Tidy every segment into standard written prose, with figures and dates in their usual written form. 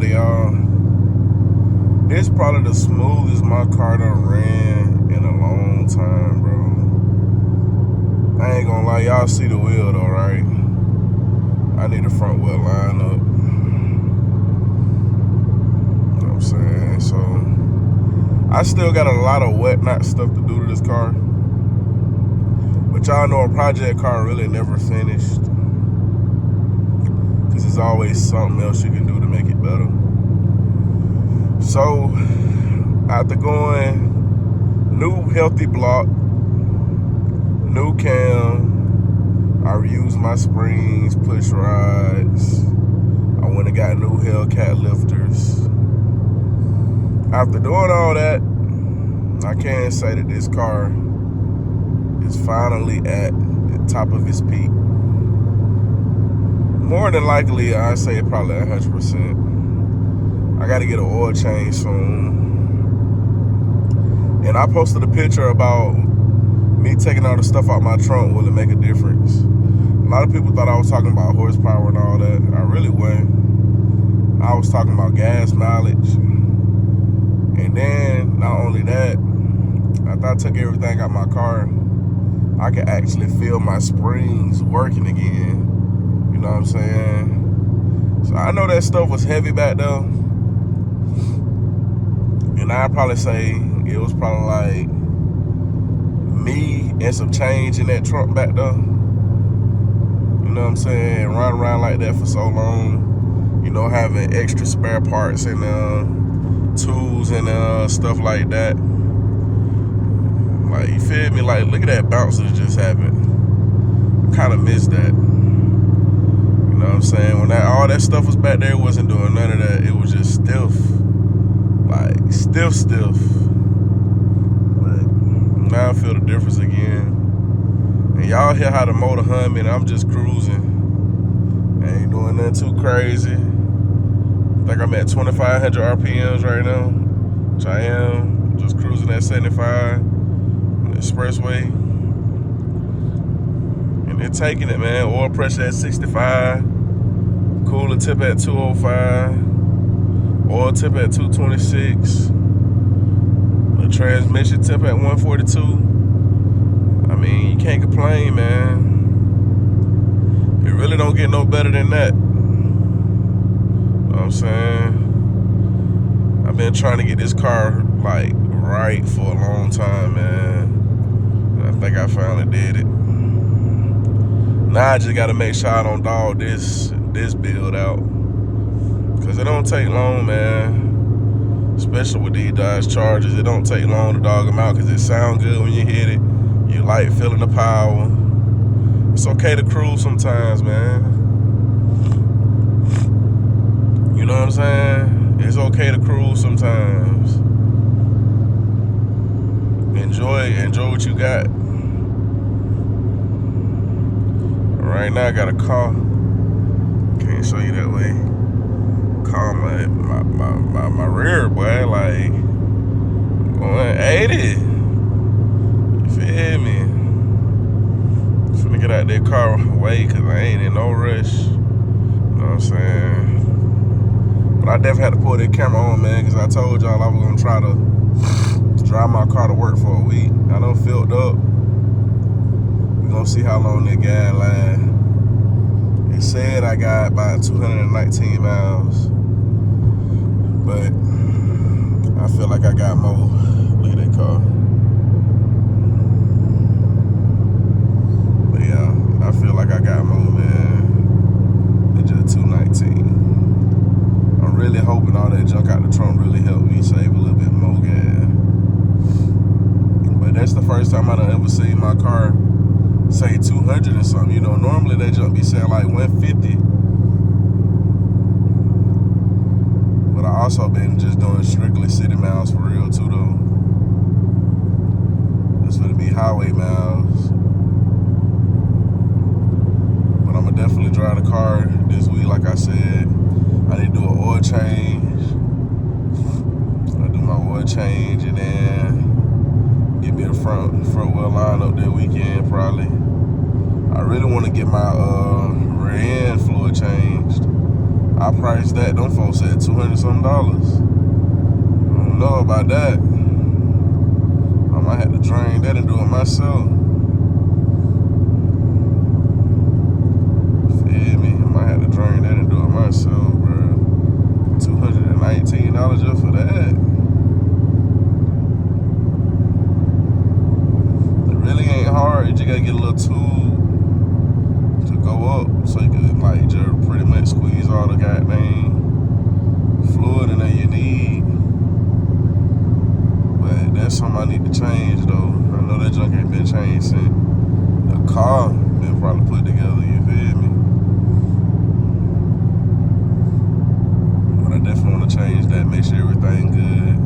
to y'all. This probably the smoothest my car done ran in a long time, bro. I ain't gonna lie, y'all see the wheel though, right? I need the front wheel line up. You know what I'm saying? So, I still got a lot of whatnot stuff to do to this car. But y'all know a project car really never finished. Because there's always something else you can do to make it better. So, after going new healthy block, new cam, I reused my springs, push rods. I went and got new Hellcat lifters. After doing all that, I can say that this car is finally at the top of its peak. More than likely, I'd say probably 100%. I gotta get an oil change soon. And I posted a picture about me taking all the stuff out my trunk. Will it make a difference? A lot of people thought I was talking about horsepower and all that. I really wasn't. I was talking about gas mileage. And then, not only that, after I took everything out my car, I could actually feel my springs working again. You know what I'm saying? So I know that stuff was heavy back there. And I'd probably say it was probably like me and some change in that trunk back there. You know what I'm saying? Running around like that for so long. You know, having extra spare parts and tools and stuff like that. Like, you feel me? Like, look at that bounce that just happened. I kind of missed that. You know what I'm saying? When all that stuff was back there, it wasn't doing none of that. It was just stiff. Like, stiff. But now I feel the difference again. And y'all hear how the motor humming, I'm just cruising. I ain't doing nothing too crazy. I think I'm at 2,500 RPMs right now, which I am. Just cruising at 75 on the expressway. And they're taking it, man. Oil pressure at 65. Cooler tip at 205. Oil tip at 226. The transmission tip at 142. I mean, you can't complain, man. It really don't get no better than that. You know what I'm saying? I've been trying to get this car, like, right for a long time, man. And I think I finally did it. Now I just gotta make sure I don't dog this build out. Cause it don't take long, man. Especially with these Dodge Chargers, it don't take long to dog them out, cause it sound good when you hit it. You like feeling the power. It's okay to cruise sometimes, man. You know what I'm saying? It's okay to cruise sometimes. Enjoy what you got. Right now I got a car. Can't show you that way. Car my rear, boy, like going 80. You feel me? Finna get out that car away, cause I ain't in no rush. You know what I'm saying? But I definitely had to pull that camera on, man, cause I told y'all I was gonna try to drive my car to work for a week. I done filled up. We gonna see how long that guy lasts. It said I got about 219 miles, but I feel like I got more. Look at that car. But yeah, I feel like I got more, man, than just 219. I'm really hoping all that junk out the trunk really helped me save a little bit more gas. But that's the first time I done ever seen my car say 200 or something. You know, normally they junk be saying like 150. But I also been just doing strictly city miles for real too, though. It's gonna be highway miles. But I'm gonna definitely drive the car this week, like I said. I need to do an oil change. I'll do my oil change and then get me a front wheel line up that weekend probably. I really want to get my rear end fluid changed. I I priced that. Them folks said $200 something. I don't know about that. I might have to drain that and do it myself. Feel me? I might have to drain that and do it myself, bro. $219 just for that. It really ain't hard. You just gotta get a little tube to go up so you can like just pretty much squeeze all the goddamn fluid in there you need. But that's something I need to change though. I know that junk ain't been changed since the car been probably put together, you feel me? But I definitely want to change that, make sure everything good.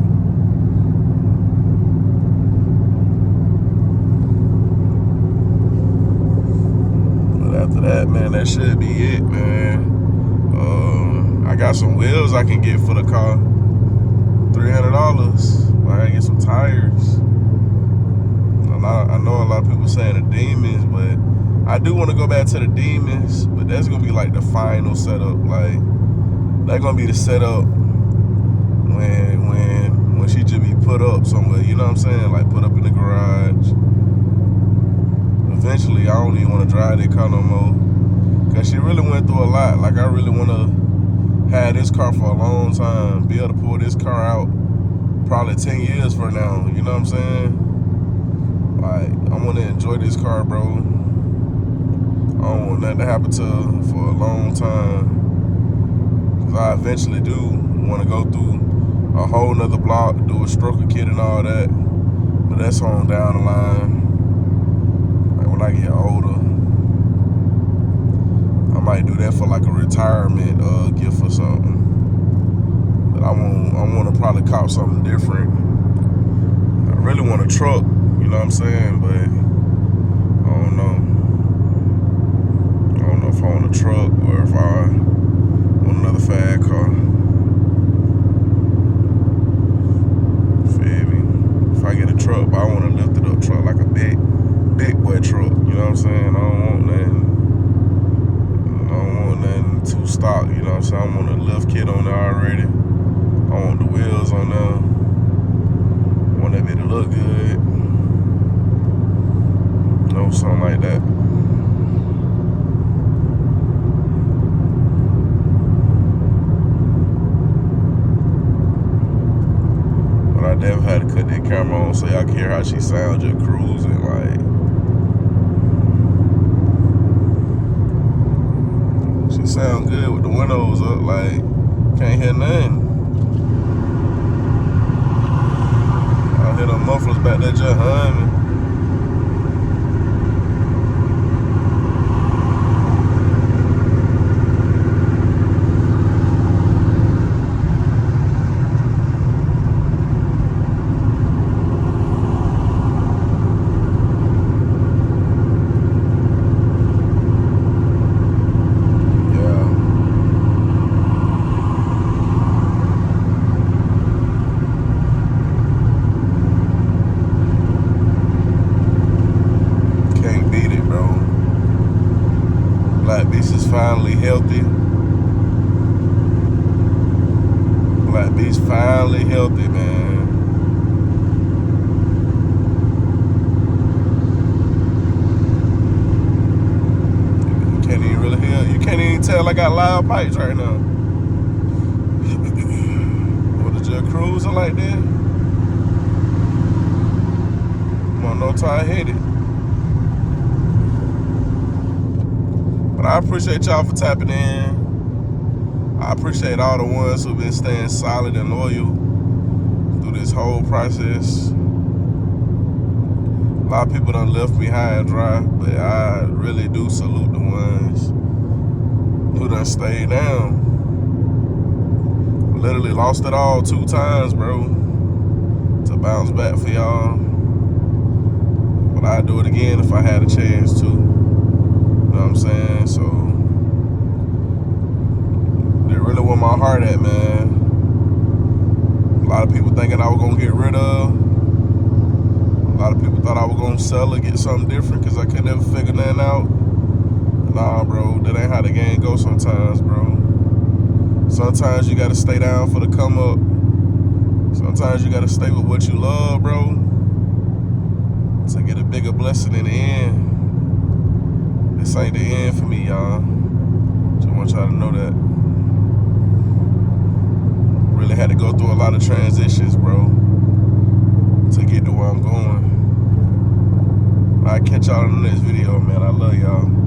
But after that, man, that should be it, man. I got some wheels I can get for the car. $300. I gotta get some tires. I know a lot of people saying the Demons, but I do want to go back to the Demons, but that's gonna be like the final setup. Like that's gonna be the setup when she just be put up somewhere. You know what I'm saying? Like put up in the garage. Eventually, I don't even want to drive that car no more, cause she really went through a lot. Like I really want to have this car for a long time, be able to pull this car out probably 10 years from now. You know what I'm saying? Like, I want to enjoy this car, bro. I don't want nothing to happen to her for a long time. Cause I eventually do want to go through a whole nother block, do a stroker kit and all that. But that's on down the line. Like when I get older, I might do that for like a retirement gift or something. But I want to probably cop something different. I really want a truck. You know what I'm saying? But I don't know. I don't know if I want a truck or if I want another fast car. Feel me? If I get a truck, but I want a lifted up truck, like a big boy truck. You know what I'm saying? I don't want nothing too stock. You know what I'm saying? I want a lift kit on there already. I want the wheels on there. I want that bit to look good. Something like that. But I definitely had to cut that camera on so y'all can hear how she sounds just cruising. Like, she sound good with the windows up. Like, can't hear nothing. I hear the mufflers back there just humming. Black Beast is finally healthy. Black Beast finally healthy, man. You can't even really hear. You can't even tell I got loud pipes right now. With a just cruising like that. Come on, no time hit it. But I appreciate y'all for tapping in. I appreciate all the ones who've been staying solid and loyal through this whole process. A lot of people done left me high and dry, but I really do salute the ones who done stayed down. Literally lost it all 2 times, bro, to bounce back for y'all. But I'd do it again if I had a chance to. You know what I'm saying? So they really where my heart at, man. A lot of people thinking I was gonna get rid of. A lot of people thought I was gonna sell or get something different because I could never figure nothing out. Nah, bro, that ain't how the game goes sometimes, bro. Sometimes you gotta stay down for the come up. Sometimes you gotta stay with what you love, bro, to get a bigger blessing in the end. This ain't the end for me, y'all. Just want y'all to know that. Really had to go through a lot of transitions, bro, to get to where I'm going. I'll catch y'all in the next video, man. I love y'all.